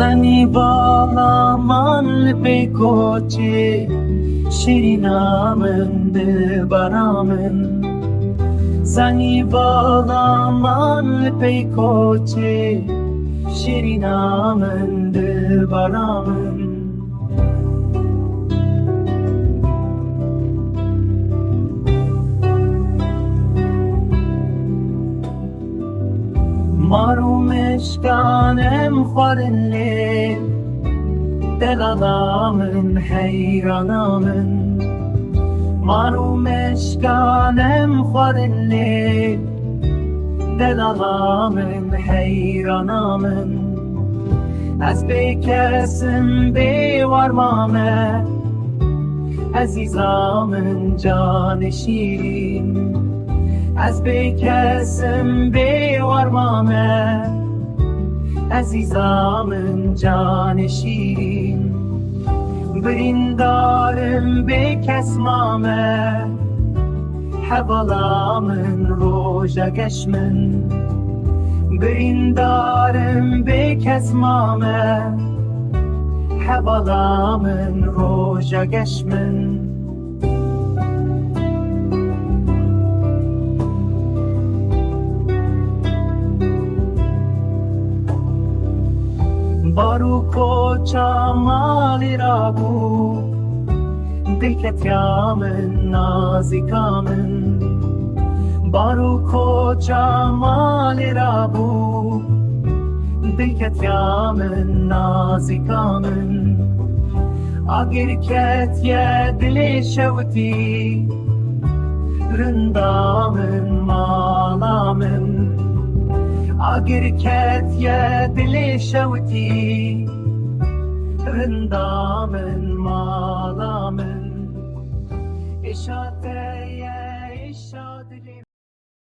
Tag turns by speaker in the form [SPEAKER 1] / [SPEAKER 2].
[SPEAKER 1] Seni bağlaman pekoçi Şirinamın dilbaramın Seni bağlaman pekoçi Şirinamın dilbaramın Marum eşkanem xwarinli Deladamın heyranamın Marum eşkanem xwarinli Deladamın heyranamın Ez bekesim bevarmame Azizamın canı şirin از بکسم بیوارمامه عزیزامın can şirin Brindarım bekesmame Hevalamın roja geçmin Brindarım bekesmame Hevalamın roja geçmin Baruko çamali rabu Dikletyamın nazikamın Baruko çamali rabu Dikletyamın nazikamın Agirket ye dili şevti Rındamın malamın Agirket ye dili şevti Rındamın malamın İşate ye